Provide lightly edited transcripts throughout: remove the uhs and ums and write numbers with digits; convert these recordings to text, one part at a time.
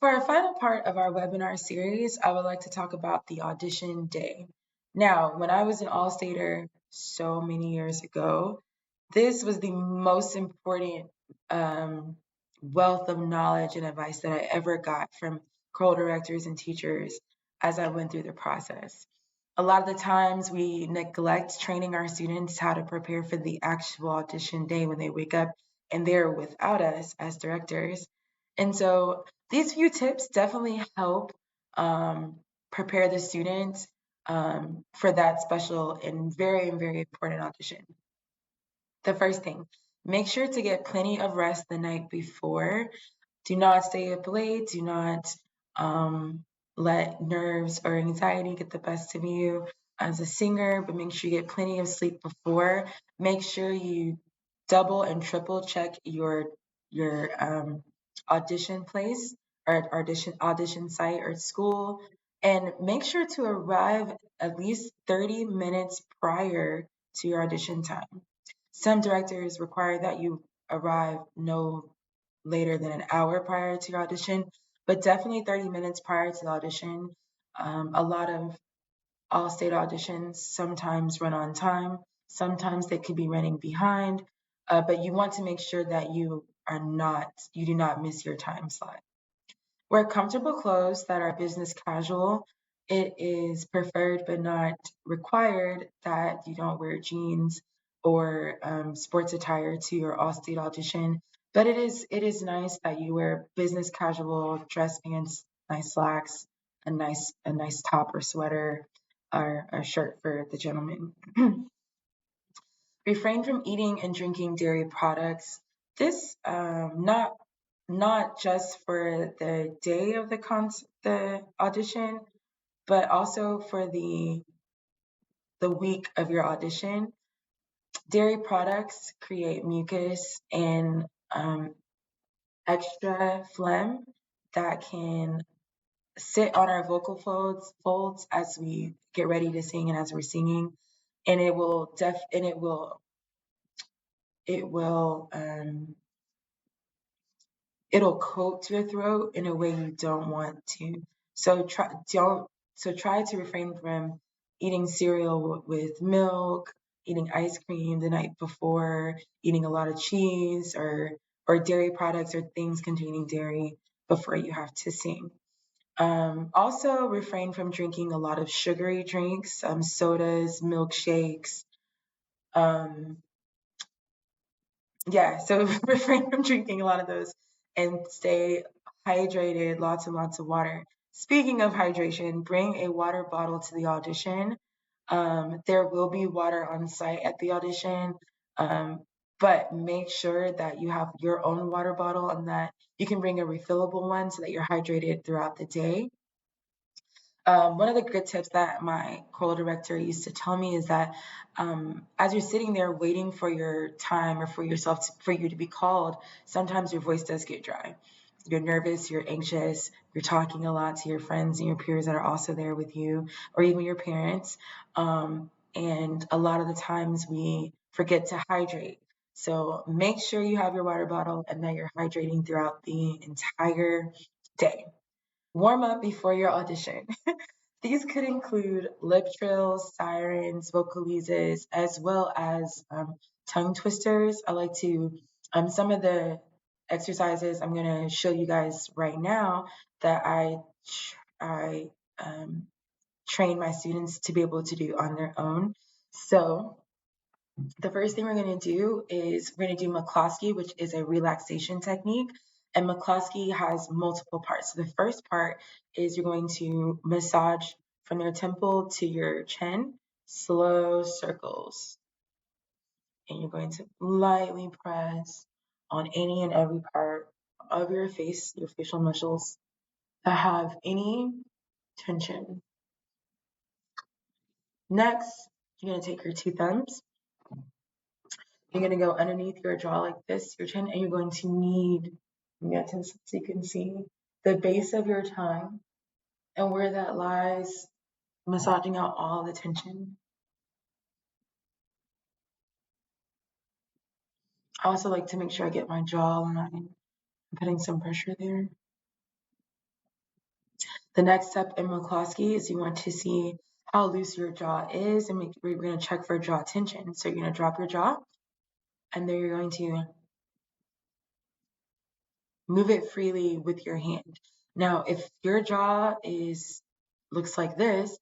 For our final part of our webinar series, I would like to talk about the audition day. Now, when I was an All-Stater so many years ago, this was the most important wealth of knowledge and advice that I ever got from choral directors and teachers as I went through the process. A lot of the times we neglect training our students how to prepare for the actual audition day when they wake up and they're without us as directors. And so these few tips definitely help prepare the students for that special and very important audition. The first thing, make sure to get plenty of rest the night before. Do not stay up late. Do not let nerves or anxiety get the best of you as a singer, but make sure you get plenty of sleep before. Make sure you double and triple check your audition place or audition site or school, and make sure to arrive at least 30 minutes prior to your audition time. Some directors require that you arrive no later than an hour prior to your audition, but definitely 30 minutes prior to the audition. A lot of all-state auditions sometimes run on time, sometimes they could be running behind, but you want to make sure that you do not miss your time slot. Wear comfortable clothes that are business casual. It is preferred but not required that you don't wear jeans or sports attire to your all-state audition. But it is nice that you wear business casual dress pants, nice slacks, a nice top or sweater or a shirt for the gentleman. Refrain from eating and drinking dairy products. This not just for the day of the audition, but also for the week of your audition. Dairy products create mucus and extra phlegm that can sit on our vocal folds as we get ready to sing and as we're singing, and it'll coat your throat in a way you don't want to. So try to refrain from eating cereal with milk, eating ice cream the night before, eating a lot of cheese or dairy products or things containing dairy before you have to sing. Also refrain from drinking a lot of sugary drinks, sodas, milkshakes. So refrain from drinking a lot of those and stay hydrated, lots and lots of water. Speaking of hydration, bring a water bottle to the audition. There will be water on site at the audition, but make sure that you have your own water bottle and that you can bring a refillable one so that you're hydrated throughout the day. One of the good tips that my choral director used to tell me is that as you're sitting there waiting for your time or for you to be called, sometimes your voice does get dry. You're nervous, you're anxious, you're talking a lot to your friends and your peers that are also there with you, or even your parents. And a lot of the times we forget to hydrate. So make sure you have your water bottle and that you're hydrating throughout the entire day. Warm up before your audition. These could include lip trills, sirens, vocalises, as well as tongue twisters. I like to, some of the exercises I'm going to show you guys right now that I train my students to be able to do on their own. So the first thing we're going to do is we're going to do McCloskey, which is a relaxation technique. And McCloskey has multiple parts. So the first part is you're going to massage from your temple to your chin, slow circles. And you're going to lightly press on any and every part of your face, your facial muscles that have any tension. Next, you're going to take your two thumbs. You're going to go underneath your jaw like this, your chin, and you're going to knead, so you can see the base of your tongue and where that lies, massaging out all the tension. I also like to make sure I get my jawline. I'm putting some pressure there. The next step in McCloskey is you want to see how loose your jaw is, and we're going to check for jaw tension. So you're going to drop your jaw, and then you're going to move it freely with your hand. Now, if your jaw looks like this,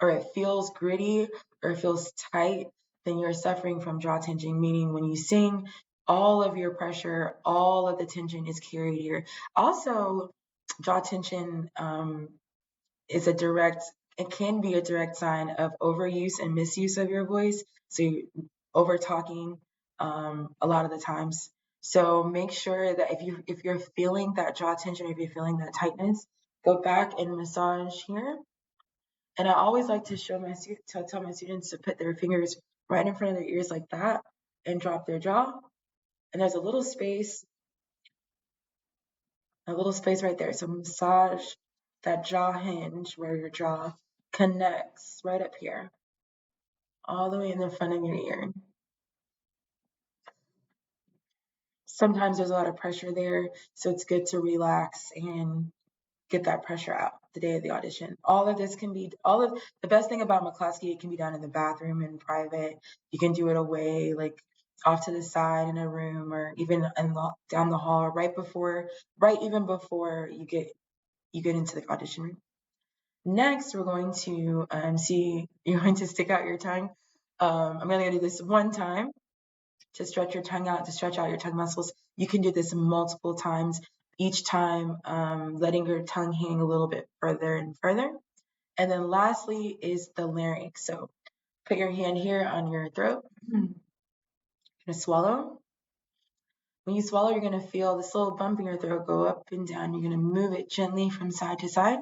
or it feels gritty, or it feels tight, then you're suffering from jaw tension, meaning when you sing, all of your pressure, all of the tension is carried here. Also, jaw tension is it can be a direct sign of overuse and misuse of your voice. So you're over talking a lot of the times. So make sure that if you're feeling that jaw tension, if you're feeling that tightness, go back and massage here. And I always like to tell my students to put their fingers right in front of their ears like that and drop their jaw. And there's a little space right there. So massage that jaw hinge where your jaw connects right up here, all the way in the front of your ear. Sometimes there's a lot of pressure there, so it's good to relax and get that pressure out the day of the audition. All of the best thing about McCloskey, it can be done in the bathroom in private. You can do it away, like off to the side in a room, or even down the hall, right even before you get into the audition room. Next, we're going to you're going to stick out your tongue. I'm going to do this one time to stretch your tongue out, to stretch out your tongue muscles. You can do this multiple times, each time letting your tongue hang a little bit further and further. And then lastly is the larynx. So put your hand here on your throat. You're going to swallow. When you swallow, you're going to feel this little bump in your throat go up and down. You're going to move it gently from side to side.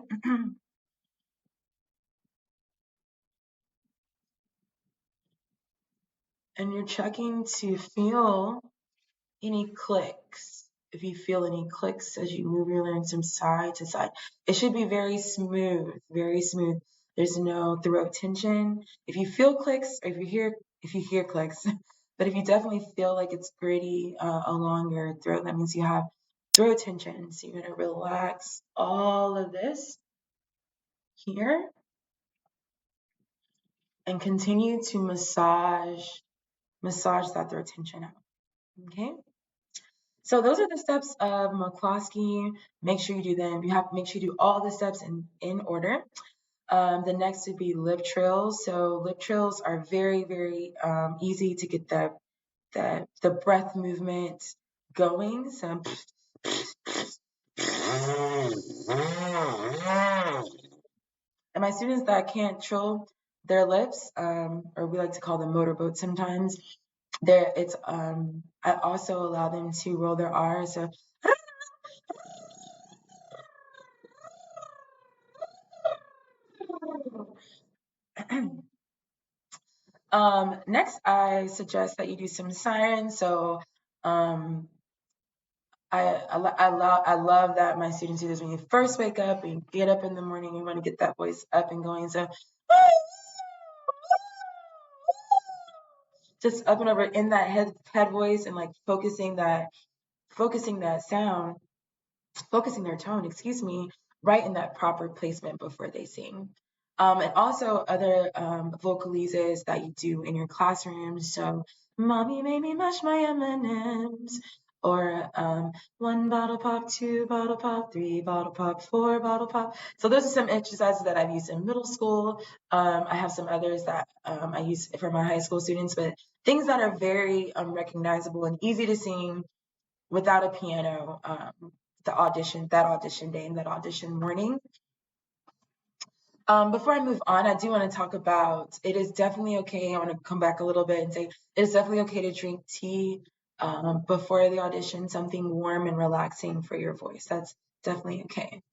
And you're checking to feel any clicks. If you feel any clicks as you move your larynx from side to side, it should be very smooth, very smooth. There's no throat tension. If you feel clicks, or if you hear clicks, but if you definitely feel like it's gritty along your throat, that means you have throat tension. So you're gonna relax all of this here and continue to massage that throat tension out. Okay. So those are the steps of McCloskey. Make sure you do them. Make sure you do all the steps in order. The next would be lip trills. So lip trills are very, very easy to get the breath movement going. So and my students that can't trill their lips, or we like to call them motorboats sometimes, I also allow them to roll their R's. So next, I suggest that you do some sirens. So I love that my students do this when you first wake up and you get up in the morning. You want to get that voice up and going. So just up and over in that head voice, and like focusing that sound, focusing their tone, excuse me, right in that proper placement before they sing. And also other vocalises that you do in your classrooms. So, mommy made me mash my M&Ms. Or 1 bottle pop, 2 bottle pop, 3 bottle pop, 4 bottle pop. So those are some exercises that I've used in middle school. I have some others that I use for my high school students, but things that are very recognizable and easy to sing without a piano, that audition day and that audition morning. Before I move on, I do want to talk about, it is definitely okay. I want to come back a little bit and say it is definitely okay to drink tea before the audition, something warm and relaxing for your voice. That's definitely okay.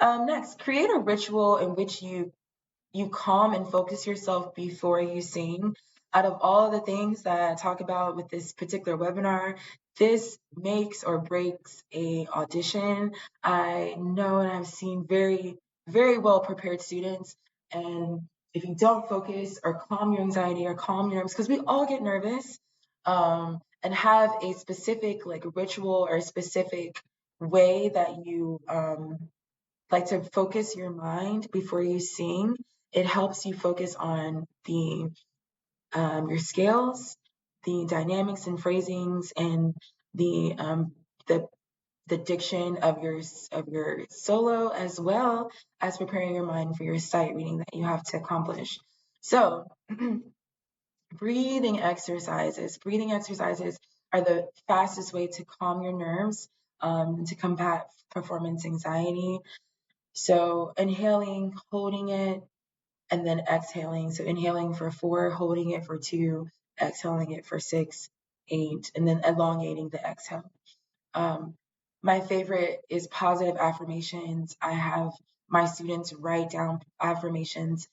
Next, create a ritual in which you calm and focus yourself before you sing. Out of all the things that I talk about with this particular webinar, this makes or breaks a audition. I know and I've seen very, very well prepared students. And if you don't focus or calm your anxiety or calm your nerves, because we all get nervous, and have a specific like ritual or specific way that you like to focus your mind before you sing, it helps you focus on the your scales, the dynamics and phrasings, and the um, the the diction of your solo, as well as preparing your mind for your sight reading that you have to accomplish. So, breathing exercises. Breathing exercises are the fastest way to calm your nerves, to combat performance anxiety. So, inhaling, holding it, and then exhaling. So, inhaling for 4, holding it for 2, exhaling it for 6, 8, and then elongating the exhale. Um, my favorite is positive affirmations. I have my students write down affirmations,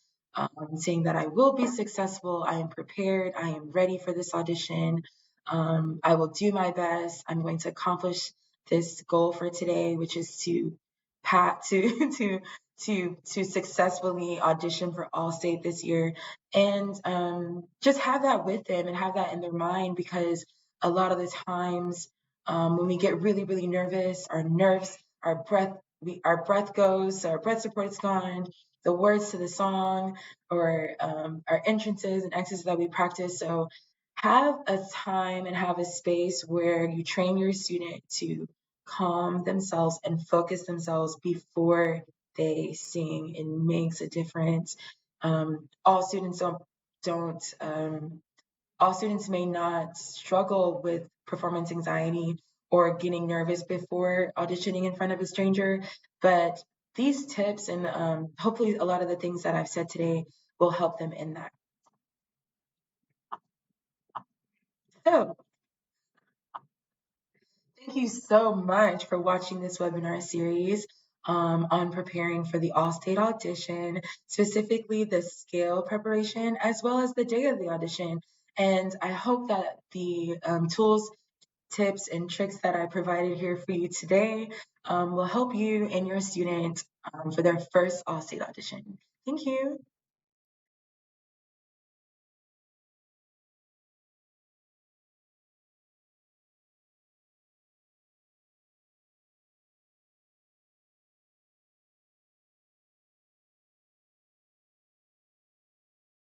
saying that I will be successful, I am prepared, I am ready for this audition, I will do my best, I'm going to accomplish this goal for today, which is to pat to to successfully audition for Allstate this year, and just have that with them and have that in their mind, because a lot of the times when we get really, really nervous, our nerves, our breath goes, our breath support is gone, the words to the song, or our entrances and exits that we practice. So have a time and have a space where you train your student to calm themselves and focus themselves before they sing. It makes a difference. All students don't all students may not struggle with performance anxiety or getting nervous before auditioning in front of a stranger, but these tips and hopefully a lot of the things that I've said today will help them in that. So, thank you so much for watching this webinar series on preparing for the All-State audition, specifically the scale preparation, as well as the day of the audition. And I hope that the tools, tips, and tricks that I provided here for you today will help you and your student for their first All-State audition. Thank you.